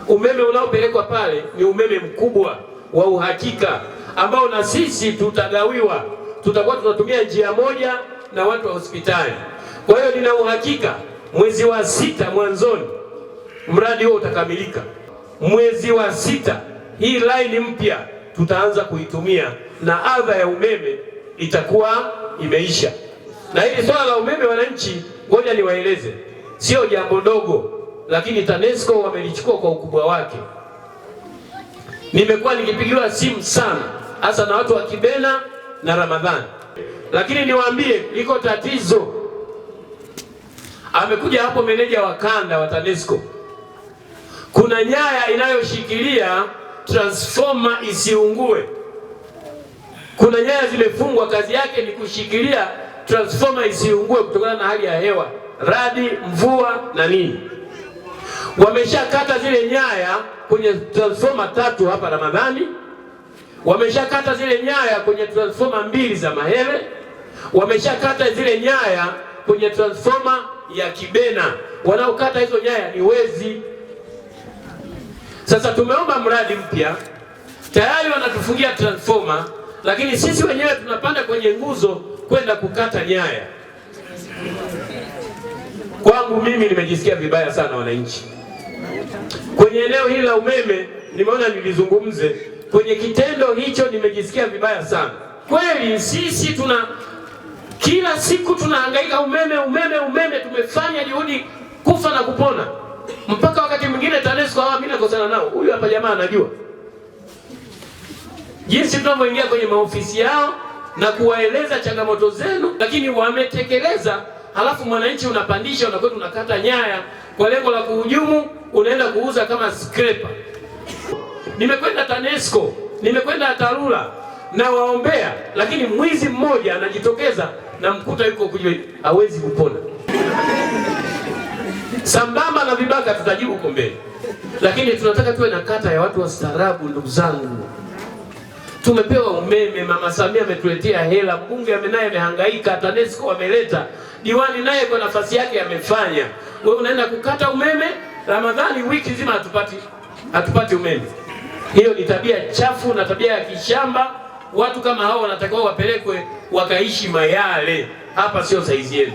umeme unaopelekwa pale ni umeme mkubwa wa uhakika ambao na sisi tutagawiwa, tutakuwa tunatumia njia moja na watu wa hospitali. Kwa hiyo nina uhakika mwezi wa 6 mwanzoni mradi huo utakamilika. Mwezi wa 6 hii line mpya tutaanza kuitumia na adha ya umeme itakuwa imeisha. Na hili swala la umeme, wananchi, ngoja niwaeleze, sio jambo dogo, lakini TANESCO wamelichukua kwa ukubwa wake. Nimekuwa nikipigiwa simu sana, hasa na watu wa Kibena na Ramadhani, lakini niwaambie liko tatizo. Amekuja hapo meneja wa kanda wa TANESCO, kuna nyaya inayoshikilia transformer isiungue. Kuna nyaya zimefungwa, kazi yake ni kushikilia transformer isiungue kutokana na hali ya hewa, radi, mvua na nini. Wameshakata zile nyaya kwenye transformer 3 hapa Ramadhani, wameshakata zile nyaya kwenye transformer 2 za Mahele, wameshakata zile nyaya kwenye transformer ya Kibena. Wanaokata hizo nyaya ni wezi. Sasa tumeomba mradi mpya, tayari wanatufungia transformer, lakini sisi wenyewe tunapanda kwenye nguzo kwenda kukata nyaya. Kwangu mimi nimejisikia vibaya sana wananchi. Kwenye eneo hili la umeme nimeona nilizungumze, kwenye kitendo hicho nimejisikia vibaya sana. Kweli sisi kila siku tunahangaika umeme, tumefanya juhudi kufa na kupona. Mpaka wakati mwingine TANESCO hawa mimi nakosana nao. Huyu hapa jamaa anajua jinsi tunavyoingia kwenye maofisi yao na kuwaeleza changamoto zenu, lakini wametekeleza. Halafu mwananchi unapandisha, unakwenda unakata nyaya kwa lengo la kuhujumu, unaenda kuuza kama scraper. Nimekwenda TANESCO, nimekwenda TARURA na waombea, lakini mwizi mmoja anajitokeza na mkuta yuko kujue, hawezi kupona. Sambamba na vibaka tutajibu huko mbele, lakini tunataka tuwe na kata ya watu wastaarabu. Ndugu zangu, tumepewa umeme, Mama Samia ametuletea hela, mbunge naye amehangaika, TANESCO wameleta, diwani naye kwa nafasi yake amefanya. Wewe unaenda kukata umeme Ramadhani, wiki nzima hatupati umeme. Hiyo ni tabia chafu na tabia ya kishamba. Watu kama hao wanatakiwa wapelekwe wakaishi Mayale. Hapa sio saizi yenu.